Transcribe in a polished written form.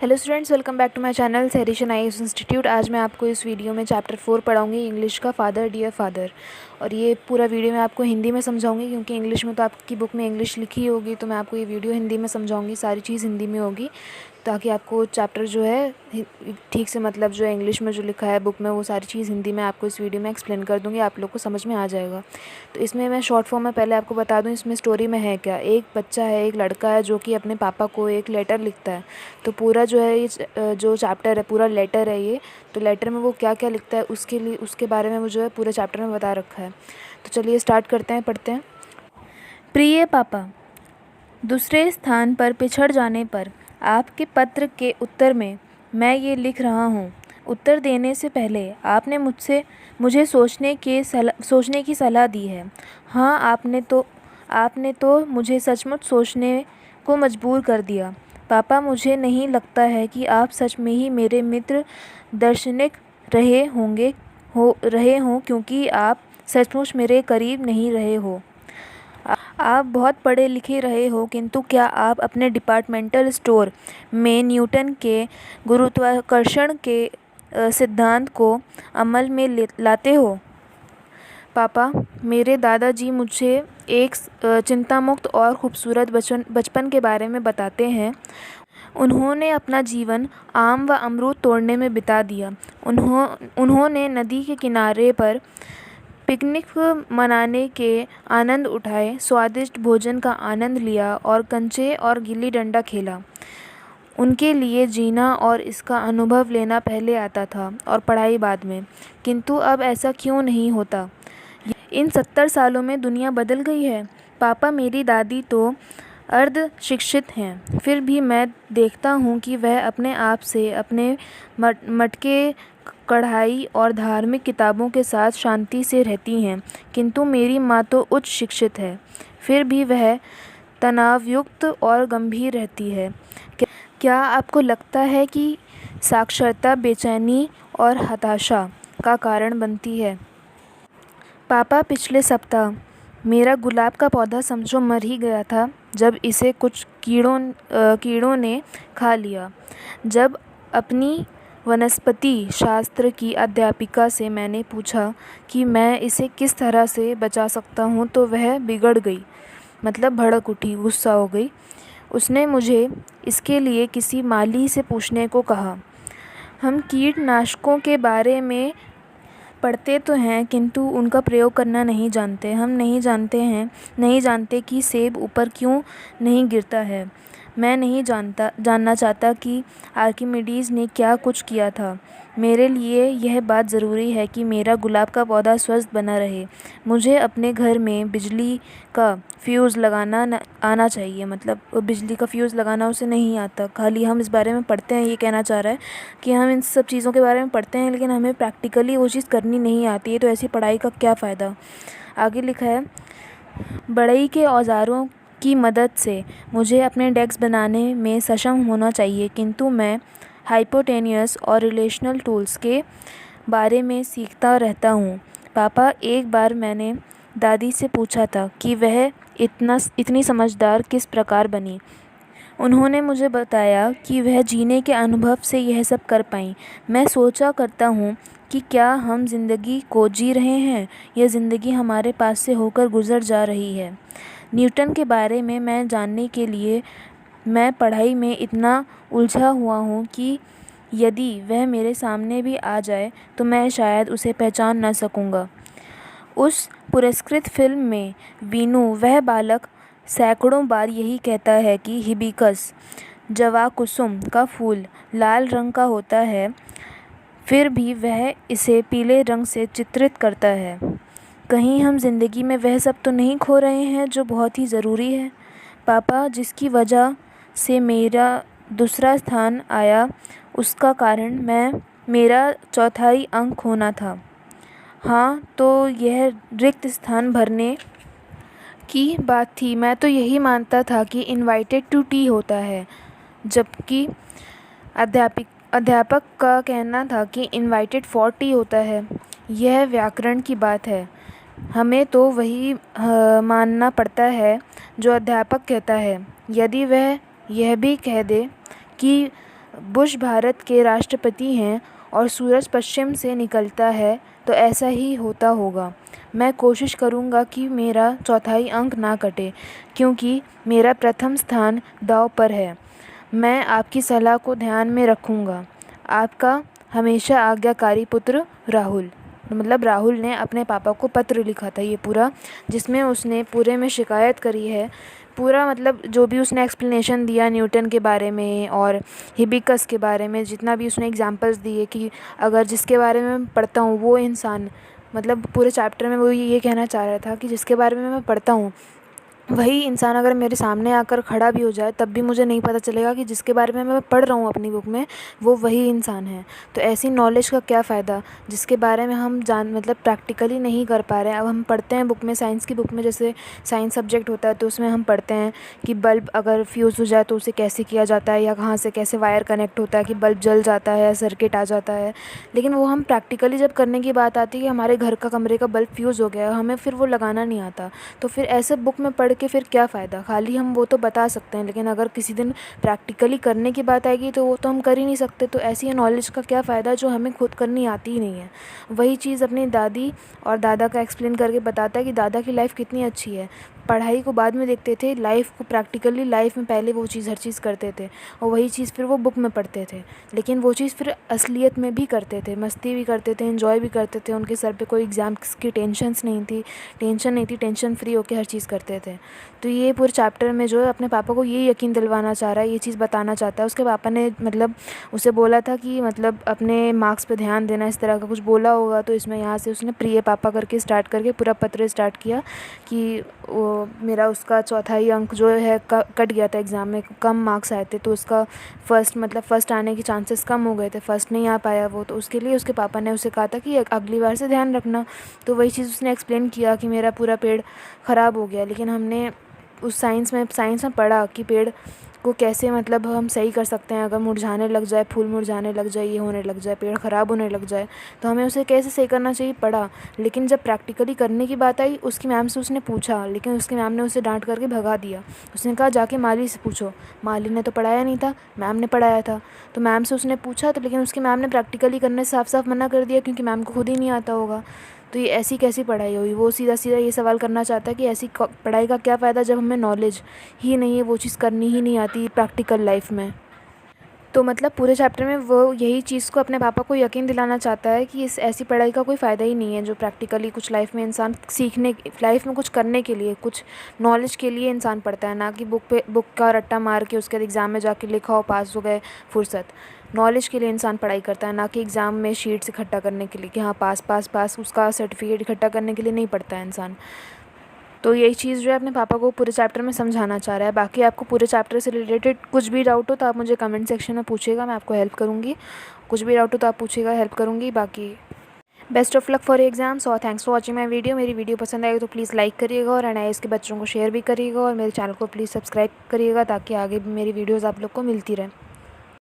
Hello students, welcome back to my channel सैरिशन IAS institute. आज मैं आपको इस वीडियो में चैप्टर 4 पढ़ाऊंगी, इंग्लिश का फादर डियर फादर। और ये पूरा वीडियो मैं आपको हिंदी में समझाऊंगी क्योंकि इंग्लिश में तो आपकी बुक में इंग्लिश लिखी होगी, तो मैं आपको ये वीडियो हिंदी में समझाऊंगी। सारी चीज़ हिंदी में होगी ताकि आपको चैप्टर जो है ठीक से, मतलब जो है इंग्लिश में जो लिखा है बुक में, वो सारी चीज़ हिंदी में आपको इस वीडियो में एक्सप्लेन कर दूँगी, आप लोग को समझ में आ जाएगा। तो इसमें मैं शॉर्ट फॉर्म में पहले आपको बता दूँ इसमें स्टोरी में है क्या। एक बच्चा है, एक लड़का है जो कि अपने पापा को एक लेटर लिखता है। तो पूरा जो है ये जो चैप्टर है पूरा लेटर है ये। तो लेटर में वो क्या क्या लिखता है उसके बारे में वो जो है पूरे चैप्टर में बता रखा है। तो चलिए स्टार्ट करते हैं, पढ़ते हैं। प्रिय पापा, दूसरे स्थान पर पिछड़ जाने पर आपके पत्र के उत्तर में मैं ये लिख रहा हूँ। उत्तर देने से पहले आपने मुझे सोचने की सलाह दी है। हाँ, आपने तो मुझे सचमुच सोचने को मजबूर कर दिया। पापा, मुझे नहीं लगता है कि आप सच में ही मेरे मित्र दार्शनिक रहे हों, क्योंकि आप सचमुच मेरे करीब नहीं रहे हो। आप बहुत पढ़े लिखे रहे हो, किंतु क्या आप अपने डिपार्टमेंटल स्टोर में न्यूटन के गुरुत्वाकर्षण के सिद्धांत को अमल में लाते हो? पापा, मेरे दादाजी मुझे एक चिंतामुक्त और ख़ूबसूरत बचपन के बारे में बताते हैं। उन्होंने अपना जीवन आम व अमरूद तोड़ने में बिता दिया। उन्होंने नदी के किनारे पर पिकनिक मनाने के आनंद उठाए, स्वादिष्ट भोजन का आनंद लिया और कंचे और गिल्ली डंडा खेला। उनके लिए जीना और इसका अनुभव लेना पहले आता था और पढ़ाई बाद में। किंतु अब ऐसा क्यों नहीं होता? इन 70 सालों में दुनिया बदल गई है। पापा, मेरी दादी तो अर्ध शिक्षित हैं, फिर भी मैं देखता हूँ कि वह अपने आप से अपने मटके, कढ़ाई और धार्मिक किताबों के साथ शांति से रहती हैं। किंतु मेरी माँ तो उच्च शिक्षित है, फिर भी वह तनावयुक्त और गंभीर रहती है। क्या आपको लगता है कि साक्षरता बेचैनी और हताशा का कारण बनती है? पापा, पिछले सप्ताह मेरा गुलाब का पौधा समझो मर ही गया था जब इसे कुछ कीड़ों ने खा लिया। जब अपनी वनस्पति शास्त्र की अध्यापिका से मैंने पूछा कि मैं इसे किस तरह से बचा सकता हूँ, तो वह बिगड़ गई, मतलब भड़क उठी, गुस्सा हो गई। उसने मुझे इसके लिए किसी माली से पूछने को कहा। हम कीटनाशकों के बारे में पढ़ते तो हैं, किंतु उनका प्रयोग करना नहीं जानते। हम नहीं जानते कि सेब ऊपर क्यों नहीं गिरता है। मैं नहीं जानना चाहता कि आर्किमिडीज़ ने क्या कुछ किया था। मेरे लिए यह बात ज़रूरी है कि मेरा गुलाब का पौधा स्वस्थ बना रहे। मुझे अपने घर में बिजली का फ्यूज़ लगाना आना चाहिए, मतलब बिजली का फ्यूज़ लगाना उसे नहीं आता। खाली हम इस बारे में पढ़ते हैं, ये कहना चाह रहा है कि हम इन सब चीज़ों के बारे में पढ़ते हैं लेकिन हमें प्रैक्टिकली वो चीज़ करनी नहीं आती है, तो ऐसी पढ़ाई का क्या फ़ायदा। आगे लिखा है, बढ़ई के औज़ारों की मदद से मुझे अपने डेस्क बनाने में सक्षम होना चाहिए, किंतु मैं हाइपोटेन्यूस और रिलेशनल टूल्स के बारे में सीखता रहता हूँ। पापा, एक बार मैंने दादी से पूछा था कि वह इतनी समझदार किस प्रकार बनी। उन्होंने मुझे बताया कि वह जीने के अनुभव से यह सब कर पाईं। मैं सोचा करता हूँ कि क्या हम ज़िंदगी को जी रहे हैं या ज़िंदगी हमारे पास से होकर गुज़र जा रही है। न्यूटन के बारे में मैं जानने के लिए मैं पढ़ाई में इतना उलझा हुआ हूँ कि यदि वह मेरे सामने भी आ जाए तो मैं शायद उसे पहचान न सकूँगा। उस पुरस्कृत फिल्म में वीनू, वह बालक, सैकड़ों बार यही कहता है कि हिबिस्कस जवाकुसुम का फूल लाल रंग का होता है, फिर भी वह इसे पीले रंग से चित्रित करता है। कहीं हम ज़िंदगी में वह सब तो नहीं खो रहे हैं जो बहुत ही ज़रूरी है? पापा, जिसकी वजह से मेरा दूसरा स्थान आया, उसका कारण मेरा चौथाई अंक होना था। हाँ, तो यह रिक्त स्थान भरने की बात थी। मैं तो यही मानता था कि इनवाइटेड टू टी होता है, जबकि अध्यापक का कहना था कि इनवाइटेड फॉर टी होता है। यह व्याकरण की बात है, हमें तो वही मानना पड़ता है जो अध्यापक कहता है। यदि वह यह भी कह दे कि बुश भारत के राष्ट्रपति हैं और सूरज पश्चिम से निकलता है तो ऐसा ही होता होगा। मैं कोशिश करूँगा कि मेरा चौथाई अंक ना कटे, क्योंकि मेरा प्रथम स्थान दांव पर है। मैं आपकी सलाह को ध्यान में रखूँगा। आपका हमेशा आज्ञाकारी पुत्र राहुल। मतलब राहुल ने अपने पापा को पत्र लिखा था ये पूरा, जिसमें उसने पूरे में शिकायत करी है। पूरा मतलब जो भी उसने एक्सप्लेनेशन दिया न्यूटन के बारे में और हिबिकस के बारे में, जितना भी उसने एग्जांपल्स दिए कि अगर जिसके बारे में मैं पढ़ता हूँ वो इंसान, मतलब पूरे चैप्टर में वो ये कहना चाह रहा था कि जिसके बारे में मैं पढ़ता हूँ वही इंसान अगर मेरे सामने आकर खड़ा भी हो जाए तब भी मुझे नहीं पता चलेगा कि जिसके बारे में मैं पढ़ रहा हूँ अपनी बुक में वो वही इंसान है। तो ऐसी नॉलेज का क्या फ़ायदा जिसके बारे में हम मतलब प्रैक्टिकली नहीं कर पा रहे हैं। अब हम पढ़ते हैं बुक में, साइंस की बुक में, जैसे साइंस सब्जेक्ट होता है तो उसमें हम पढ़ते हैं कि बल्ब अगर फ्यूज़ हो जाए तो उसे कैसे किया जाता है, या कहाँ से कैसे वायर कनेक्ट होता है कि बल्ब जल जाता है या सर्किट आ जाता है। लेकिन वो हम प्रैक्टिकली जब करने की बात आती है कि हमारे घर का कमरे का बल्ब फ्यूज़ हो गया, हमें फिर वो लगाना नहीं आता। तो फिर ऐसे बुक में पढ़ के फिर क्या फ़ायदा। खाली हम वो तो बता सकते हैं, लेकिन अगर किसी दिन प्रैक्टिकली करने की बात आएगी तो वो तो हम कर ही नहीं सकते। तो ऐसी नॉलेज का क्या फ़ायदा जो हमें खुद करनी आती ही नहीं है। वही चीज़ अपनी दादी और दादा का एक्सप्लेन करके बताता है कि दादा की लाइफ कितनी अच्छी है। पढ़ाई को बाद में देखते थे, लाइफ को प्रैक्टिकली लाइफ में पहले वो चीज़ हर चीज़ करते थे और वही चीज़ फिर वो बुक में पढ़ते थे। लेकिन वो चीज़ फिर असलियत में भी करते थे, मस्ती भी करते थे, एंजॉय भी करते थे। उनके सर पे कोई एग्ज़ाम्स की टेंशन नहीं थी, टेंशन फ्री होकर हर चीज़ करते थे। तो ये पूरे चैप्टर में जो है अपने पापा को ये यकीन दिलवाना चाह रहा है, ये चीज़ बताना चाहता है। उसके पापा ने मतलब उसे बोला था कि मतलब अपने मार्क्स पे ध्यान देना, इस तरह का कुछ बोला होगा। तो इसमें यहाँ से उसने प्रिय पापा करके स्टार्ट करके पूरा पत्र स्टार्ट किया कि वो मेरा उसका चौथाई अंक जो है कट गया था एग्ज़ाम में, कम मार्क्स आए थे तो उसका फर्स्ट आने के चांसेस कम हो गए थे, फर्स्ट नहीं आ पाया वो। तो उसके लिए उसके पापा ने उसे कहा था कि अगली बार से ध्यान रखना। तो वही चीज़ उसने एक्सप्लेन किया कि मेरा पूरा पेड़ ख़राब हो गया। लेकिन हमने उस साइंस में पढ़ा कि पेड़ को कैसे मतलब हम सही कर सकते हैं। अगर मुरझाने लग जाए, फूल मुरझाने लग जाए, ये होने लग जाए, पेड़ ख़राब होने लग जाए तो हमें उसे कैसे सही करना चाहिए, पढ़ा। लेकिन जब प्रैक्टिकली करने की बात आई उसकी मैम से उसने पूछा, लेकिन उसकी मैम ने उसे डांट करके भगा दिया। उसने कहा जाके माली से पूछो। माली ने तो पढ़ाया नहीं था, मैम ने पढ़ाया था। तो मैम से उसने पूछा तो लेकिन उसकी मैम ने प्रैक्टिकली करने से साफ साफ मना कर दिया, क्योंकि मैम को खुद ही नहीं आता होगा। तो ये ऐसी कैसी पढ़ाई हुई। वो सीधा सीधा ये सवाल करना चाहता है कि ऐसी पढ़ाई का क्या फ़ायदा जब हमें नॉलेज ही नहीं है, वो चीज़ करनी ही नहीं आती प्रैक्टिकल लाइफ में। तो मतलब पूरे चैप्टर में वो यही चीज़ को अपने पापा को यकीन दिलाना चाहता है कि इस ऐसी पढ़ाई का कोई फ़ायदा ही नहीं है जो प्रैक्टिकली कुछ लाइफ में इंसान सीखने, लाइफ में कुछ करने के लिए, कुछ नॉलेज के लिए इंसान पढ़ता है, ना कि बुक का रट्टा मार के उसके बाद एग्ज़ाम में जाके लिखा हो, पास हो गए, फुर्सत। नॉलेज के लिए इंसान पढ़ाई करता है, ना कि एग्ज़ाम में शीट्स इकट्ठा करने के लिए कि हाँ पास उसका सर्टिफिकेट इकट्ठा करने के लिए नहीं पढ़ता है इंसान। तो यही चीज़ जो है अपने पापा को पूरे चैप्टर में समझाना चाह रहा है। बाकी आपको पूरे चैप्टर से रिलेटेड कुछ भी डाउट हो तो आप मुझे कमेंट सेक्शन में पूछिएगा, मैं आपको हेल्प करूँगी। कुछ भी डाउट हो तो आप पूछिएगा, हेल्प करूँगी। बाकी best of luck for exams और thanks for watching my video. मेरी वीडियो पसंद आएगी तो प्लीज़ लाइक करिएगा और एनआईएस के बच्चों को शेयर भी करिएगा और मेरे चैनल को प्लीज़ सब्सक्राइब करिएगा ताकि आगे भी मेरी वीडियोज़ आप लोग को मिलती रहे।